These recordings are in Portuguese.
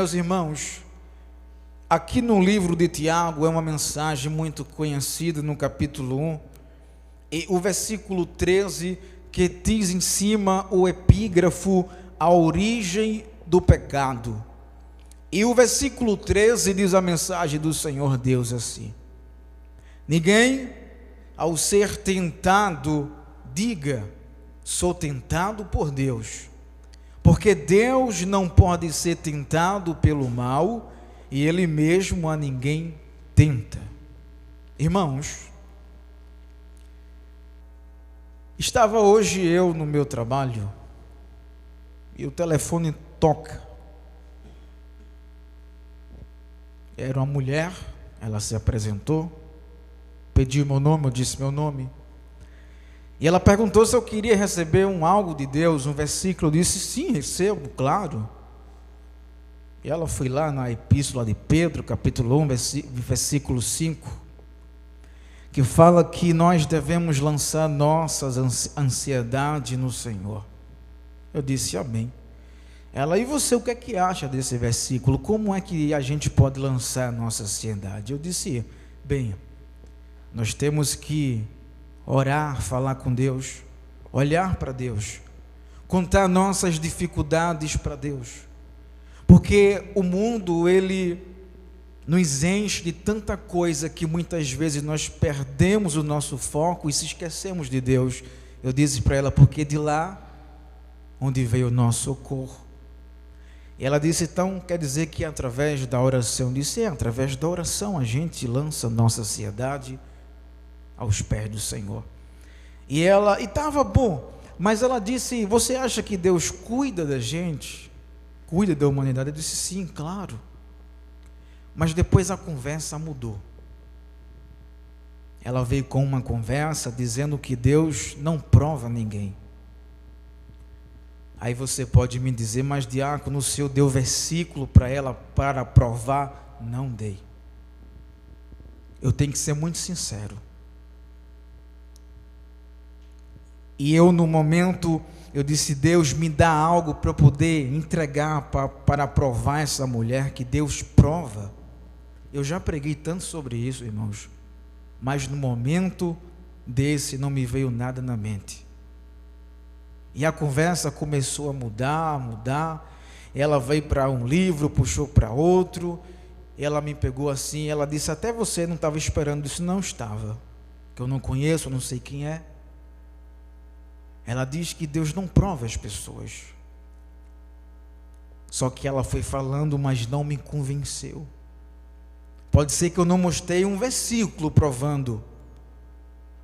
Meus irmãos, aqui no livro de Tiago é uma mensagem muito conhecida no capítulo 1, e o versículo 13, que diz em cima o epígrafo, a origem do pecado. E o versículo 13 diz a mensagem do Senhor Deus assim: ninguém, ao ser tentado, diga, sou tentado por Deus, porque Deus não pode ser tentado pelo mal, e Ele mesmo a ninguém tenta. Irmãos, estava hoje eu no meu trabalho, e o telefone toca. Era uma mulher, ela se apresentou, pediu meu nome, eu disse meu nome, e ela perguntou se eu queria receber algo de Deus, um versículo. Eu disse sim, recebo, claro. E ela foi lá na epístola de Pedro, capítulo 1, versículo 5, que fala que nós devemos lançar nossas ansiedades no Senhor. Eu disse amém. Ela, e você, o que é que acha desse versículo? Como é que a gente pode lançar nossa ansiedade? Eu disse, bem, nós temos que orar, falar com Deus, olhar para Deus, contar nossas dificuldades para Deus, porque o mundo, ele nos enche de tanta coisa que muitas vezes nós perdemos o nosso foco e se esquecemos de Deus. Eu disse para ela, porque de lá onde veio o nosso socorro. E ela disse, então quer dizer que através da oração? Eu disse, através da oração a gente lança nossa ansiedade aos pés do Senhor. E ela, e estava bom, mas ela disse, você acha que Deus cuida da gente? Cuida da humanidade? Eu disse, sim, claro. Mas depois a conversa mudou. Ela veio com uma conversa dizendo que Deus não prova ninguém. Aí você pode me dizer, mas diácono, o senhor deu versículo para ela para provar? Não dei. Eu tenho que ser muito sincero. E eu, no momento, eu disse, Deus, me dá algo para eu poder entregar para provar essa mulher, que Deus prova. Eu já preguei tanto sobre isso, irmãos, mas no momento desse não me veio nada na mente. E a conversa começou a mudar. Ela veio para um livro, puxou para outro. Ela me pegou assim, ela disse, até você não estava esperando isso. Não estava, que eu não conheço, eu não sei quem é. Ela diz que Deus não prova as pessoas. Só que ela foi falando, mas não me convenceu. Pode ser que eu não mostrei um versículo provando,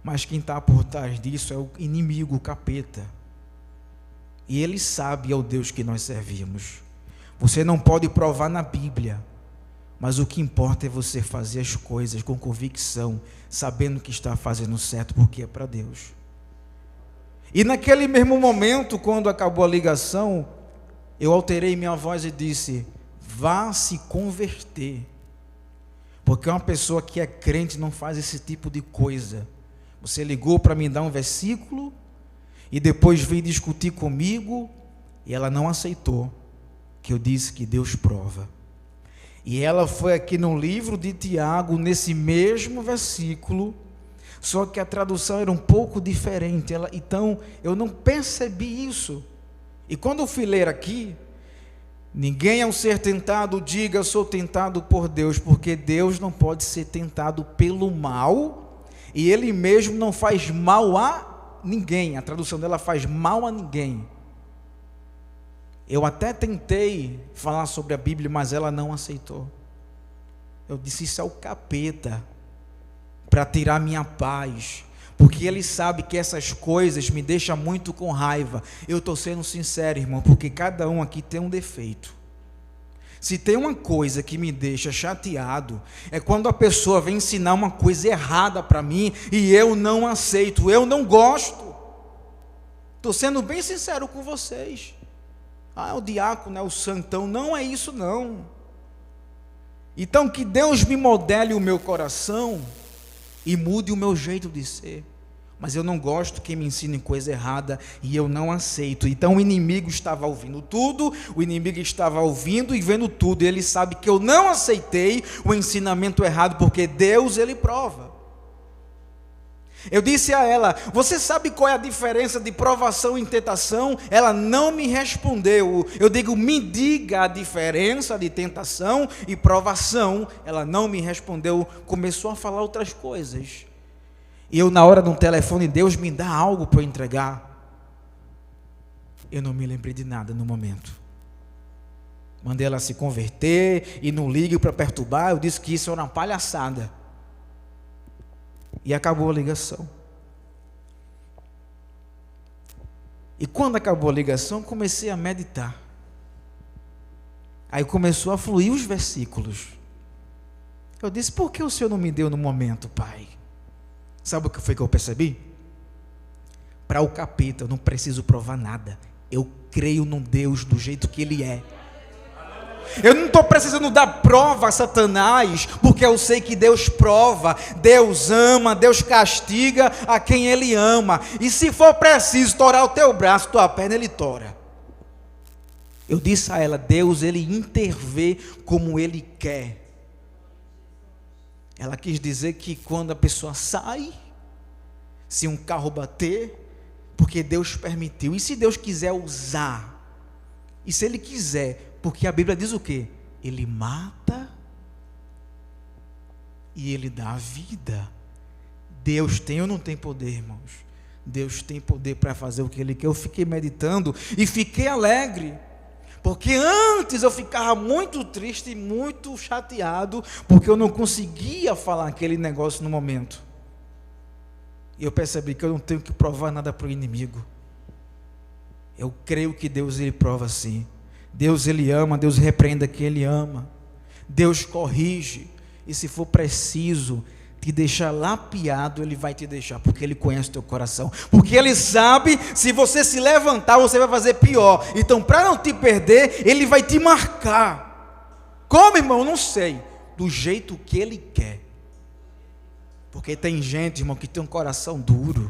mas quem está por trás disso é o inimigo, o capeta. E ele sabe, é o Deus que nós servimos. Você não pode provar na Bíblia, mas o que importa é você fazer as coisas com convicção, sabendo que está fazendo certo, porque é para Deus. E naquele mesmo momento, quando acabou a ligação, eu alterei minha voz e disse, vá se converter, porque uma pessoa que é crente não faz esse tipo de coisa. Você ligou para me dar um versículo, e depois veio discutir comigo, e ela não aceitou, que eu disse que Deus prova. E ela foi aqui no livro de Tiago, nesse mesmo versículo, só que a tradução era um pouco diferente. Então eu não percebi isso. E quando eu fui ler aqui, ninguém ao ser tentado diga, sou tentado por Deus, porque Deus não pode ser tentado pelo mal, e Ele mesmo não faz mal a ninguém. A tradução dela faz mal a ninguém. Eu até tentei falar sobre a Bíblia, mas ela não aceitou. Eu disse, isso é o capeta, para tirar minha paz, porque ele sabe que essas coisas me deixam muito com raiva. Eu estou sendo sincero, irmão, porque cada um aqui tem um defeito. Se tem uma coisa que me deixa chateado, é quando a pessoa vem ensinar uma coisa errada para mim, e eu não aceito, eu não gosto. Estou sendo bem sincero com vocês. O diácono é o santão. Não é isso não. Então que Deus me modele o meu coração, e mude o meu jeito de ser. mas eu não gosto que me ensinem coisa errada e eu não aceito. Então o inimigo estava ouvindo tudo, o inimigo estava ouvindo e vendo tudo, e ele sabe que eu não aceitei o ensinamento errado, porque Deus, ele prova. Eu disse a ela: você sabe qual é a diferença de provação e tentação? Ela não me respondeu. Eu digo: me diga a diferença de tentação e provação. Ela não me respondeu, começou a falar outras coisas. E eu, na hora do telefone, Deus me dá algo para eu entregar. Eu não me lembrei de nada no momento. Mandei ela se converter e não ligue para perturbar. Eu disse que isso era uma palhaçada. E acabou a ligação. E quando acabou a ligação, comecei a meditar. Aí começou a fluir os versículos. Eu disse: por que o Senhor não me deu no momento, Pai? Sabe o que foi que eu percebi? Para o capeta eu não preciso provar nada. Eu creio num Deus do jeito que Ele é. Eu não estou precisando dar prova a Satanás, porque eu sei que Deus prova, Deus ama, Deus castiga a quem Ele ama. E se for preciso torar o teu braço, tua perna, Ele tora. Eu disse a ela: Deus, Ele intervê como Ele quer. Ela quis dizer que quando a pessoa sai, se um carro bater, porque Deus permitiu. E se Deus quiser usar? E se Ele quiser? Porque a Bíblia diz o quê? Ele mata e Ele dá a vida. Deus tem ou não tem poder, irmãos? Deus tem poder para fazer o que Ele quer. Eu fiquei meditando e fiquei alegre, porque antes eu ficava muito triste e muito chateado, porque eu não conseguia falar aquele negócio no momento. E eu percebi que eu não tenho que provar nada para o inimigo. Eu creio que Deus, Ele prova sim. Deus, Ele ama, Deus repreende quem Ele ama, Deus corrige, e se for preciso te deixar lapiado, Ele vai te deixar, porque Ele conhece o teu coração, porque Ele sabe, se você se levantar, você vai fazer pior. Então, para não te perder, Ele vai te marcar. Como, irmão? Não sei, do jeito que Ele quer, porque tem gente, irmão, que tem um coração duro,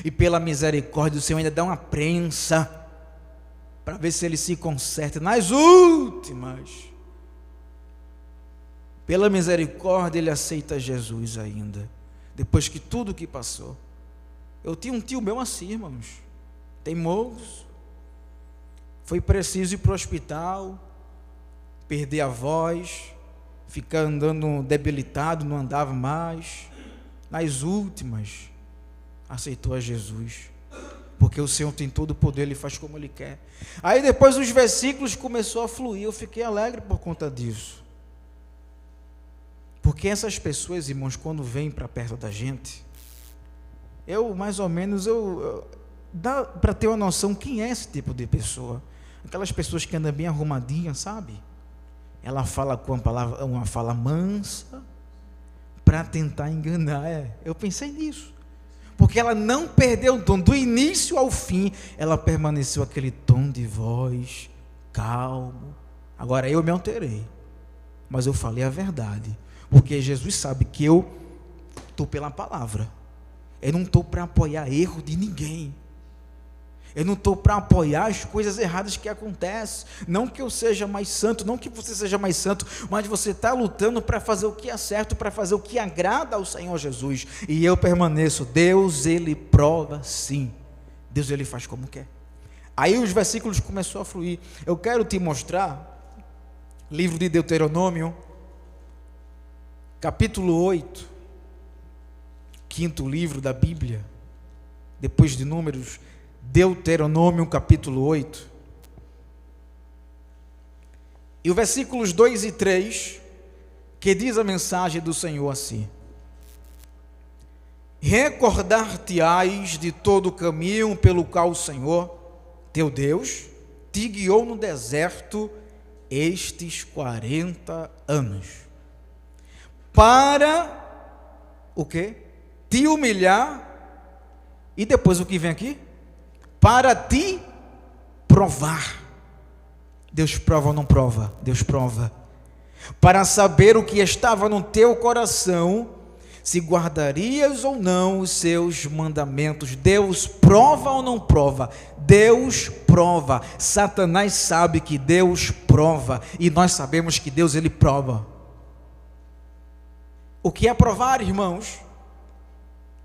e pela misericórdia do Senhor ainda dá uma prensa, para ver se ele se conserta nas últimas. Pela misericórdia ele aceita Jesus ainda, depois que tudo que passou. Eu tinha um tio meu assim, irmãos, teimoso. Foi preciso ir para o hospital, perder a voz, ficar andando debilitado, não andava mais. Nas últimas, aceitou a Jesus, porque o Senhor tem todo o poder, Ele faz como Ele quer. Aí depois os versículos começou a fluir, eu fiquei alegre por conta disso. Porque essas pessoas, irmãos, quando vêm para perto da gente, eu mais ou menos, dá para ter uma noção quem é esse tipo de pessoa. Aquelas pessoas que andam bem arrumadinhas, sabe? Ela fala com uma fala mansa, para tentar enganar. Eu pensei nisso. Porque ela não perdeu o tom, do início ao fim, ela permaneceu aquele tom de voz, calmo. Agora eu me alterei, mas eu falei a verdade, porque Jesus sabe que eu estou pela palavra, eu não estou para apoiar erro de ninguém, eu não estou para apoiar as coisas erradas que acontecem. Não que eu seja mais santo, não que você seja mais santo, mas você está lutando para fazer o que é certo, para fazer o que agrada ao Senhor Jesus. E eu permaneço. Deus, Ele prova sim. Deus, Ele faz como quer. Aí os versículos começaram a fluir. Eu quero te mostrar, livro de Deuteronômio, capítulo 8, quinto livro da Bíblia, depois de Números. Deuteronômio capítulo 8, e os versículos 2 e 3, que diz a mensagem do Senhor assim: recordar-te-ás de todo o caminho pelo qual o Senhor, teu Deus, te guiou no deserto estes 40 anos, para o quê? Te humilhar, e depois o que vem aqui? Para te provar. Deus prova ou não prova? Deus prova. Para saber o que estava no teu coração, se guardarias ou não os seus mandamentos. Deus prova ou não prova? Deus prova. Satanás sabe que Deus prova, e nós sabemos que Deus, ele prova. O que é provar, irmãos?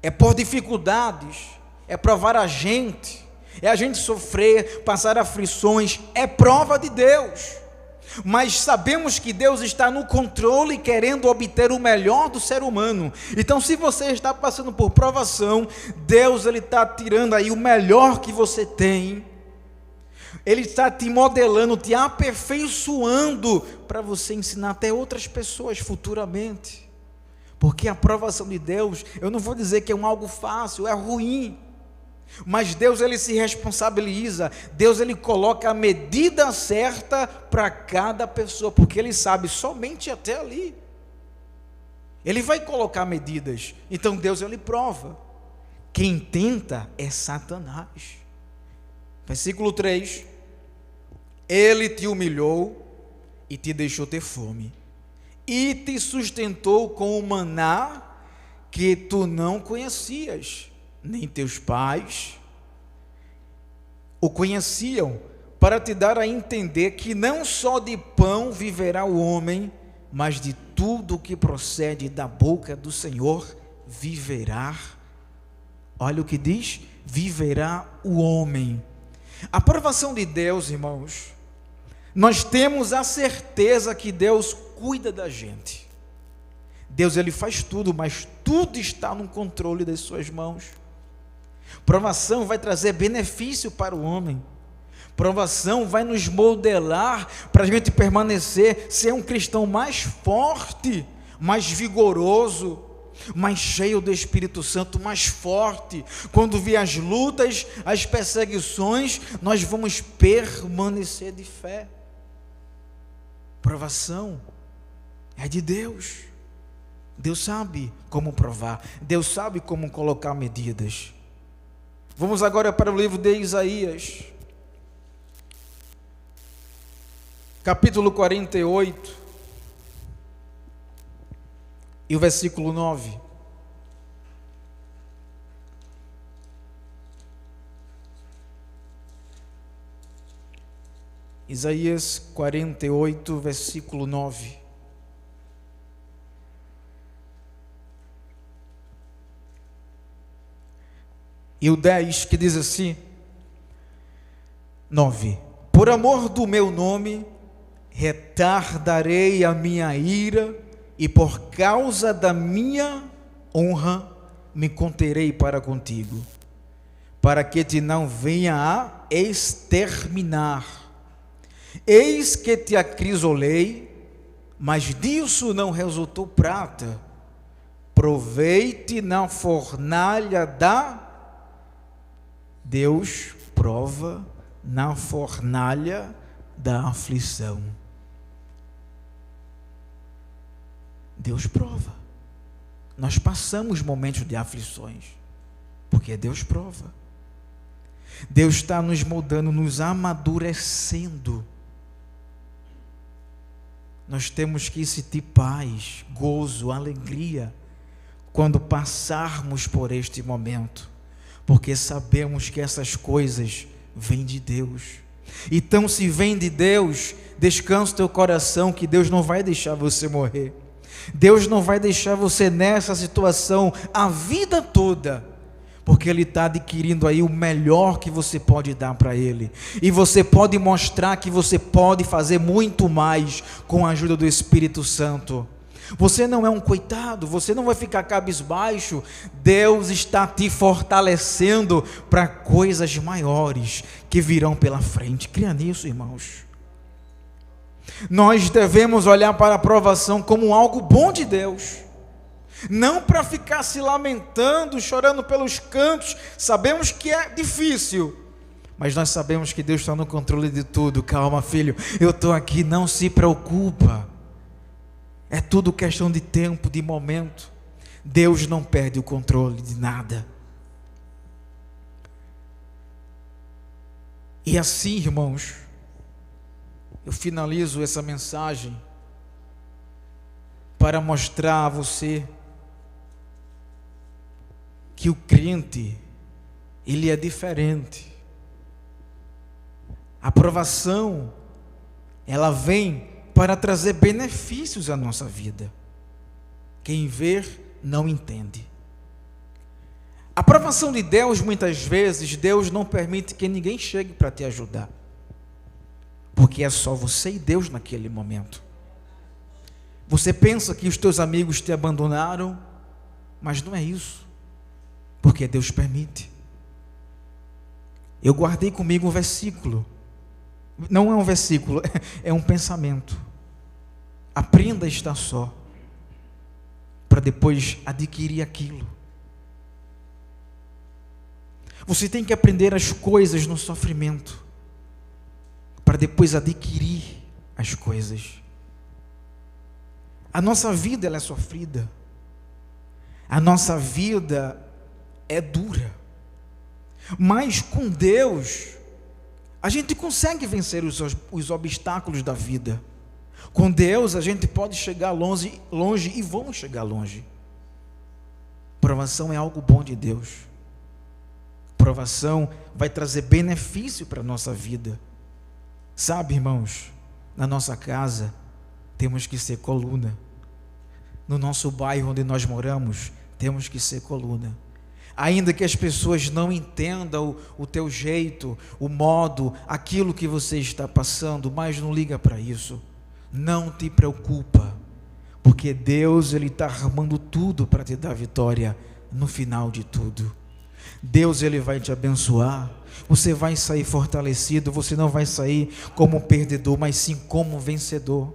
É por dificuldades, é provar a gente, é a gente sofrer, passar aflições, é prova de Deus. Mas sabemos que Deus está no controle, querendo obter o melhor do ser humano. Então, se você está passando por provação, Deus, ele está tirando aí o melhor que você tem. Ele está te modelando, te aperfeiçoando, para você ensinar até outras pessoas futuramente. Porque a provação de Deus, eu não vou dizer que é algo fácil, é ruim. Mas Deus, ele se responsabiliza, Deus, ele coloca a medida certa para cada pessoa, porque ele sabe somente até ali. Ele vai colocar medidas. Então Deus, ele prova. Quem tenta é Satanás. Versículo 3: ele te humilhou e te deixou ter fome, e te sustentou com o maná que tu não conhecias, nem teus pais o conheciam, para te dar a entender que não só de pão viverá o homem, mas de tudo que procede da boca do Senhor viverá. Olha o que diz: viverá o homem. A aprovação de Deus, irmãos, nós temos a certeza que Deus cuida da gente. Deus, ele faz tudo, mas tudo está no controle das suas mãos. Provação vai trazer benefício para o homem. Provação vai nos modelar para a gente permanecer, ser um cristão mais forte, mais vigoroso, mais cheio do Espírito Santo, mais forte. Quando vier as lutas, as perseguições, nós vamos permanecer de fé. Provação é de Deus. Deus sabe como provar, Deus sabe como colocar medidas. Vamos agora para o livro de Isaías, capítulo 48, e o versículo 9. Isaías 48, versículo 9. E o 10, que diz assim, 9: por amor do meu nome, retardarei a minha ira, e por causa da minha honra, me conterei para contigo, para que te não venha a exterminar. Eis que te acrisolei, mas disso não resultou prata. Provei-te na fornalha da... Deus prova na fornalha da aflição. Deus prova. Nós passamos momentos de aflições, porque Deus prova. Deus está nos moldando, nos amadurecendo. Nós temos que sentir paz, gozo, alegria, quando passarmos por este momento, porque sabemos que essas coisas vêm de Deus. Então, se vem de Deus, descansa o teu coração, que Deus não vai deixar você morrer. Deus não vai deixar você nessa situação a vida toda, porque Ele está adquirindo aí o melhor que você pode dar para Ele, e você pode mostrar que você pode fazer muito mais com a ajuda do Espírito Santo. Você não é um coitado, você não vai ficar cabisbaixo. Deus está te fortalecendo para coisas maiores que virão pela frente. Creia nisso, irmãos. Nós devemos olhar para a provação como algo bom de Deus, não para ficar se lamentando, chorando pelos cantos. Sabemos que é difícil, mas nós sabemos que Deus está no controle de tudo. Calma, filho, eu estou aqui, não se preocupa. É tudo questão de tempo, de momento. Deus não perde o controle de nada. E assim, irmãos, eu finalizo essa mensagem para mostrar a você que o crente, ele é diferente. A provação, ela vem para trazer benefícios à nossa vida. Quem vê, não entende. A provação de Deus, muitas vezes, Deus não permite que ninguém chegue para te ajudar. Porque é só você e Deus naquele momento. Você pensa que os teus amigos te abandonaram, mas não é isso. Porque Deus permite. Eu guardei comigo um versículo. Não é um versículo, é um pensamento. Aprenda a estar só, para depois adquirir aquilo. Você tem que aprender as coisas no sofrimento, para depois adquirir as coisas. A nossa vida, ela é sofrida. A nossa vida é dura. Mas com Deus, a gente consegue vencer os obstáculos da vida. Com Deus, a gente pode chegar longe e vamos chegar longe. Provação é algo bom de Deus. Provação vai trazer benefício para a nossa vida. Sabe, irmãos, na nossa casa, temos que ser coluna. No nosso bairro onde nós moramos, temos que ser coluna. Ainda que as pessoas não entendam o teu jeito, o modo, aquilo que você está passando, mas não liga para isso. Não te preocupa, porque Deus, Ele está armando tudo para te dar vitória no final de tudo. Deus, Ele vai te abençoar. Você vai sair fortalecido, você não vai sair como perdedor, mas sim como vencedor.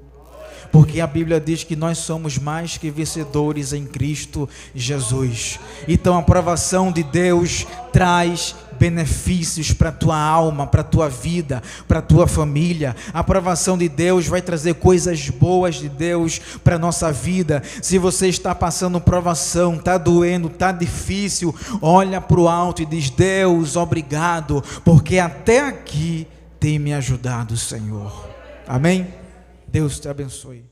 Porque a Bíblia diz que nós somos mais que vencedores em Cristo Jesus. Então a provação de Deus traz benefícios para a tua alma, para a tua vida, para a tua família. A provação de Deus vai trazer coisas boas de Deus para a nossa vida. Se você está passando provação, está doendo, está difícil, olha para o alto e diz: Deus, obrigado, porque até aqui tem me ajudado o Senhor. Amém? Deus te abençoe.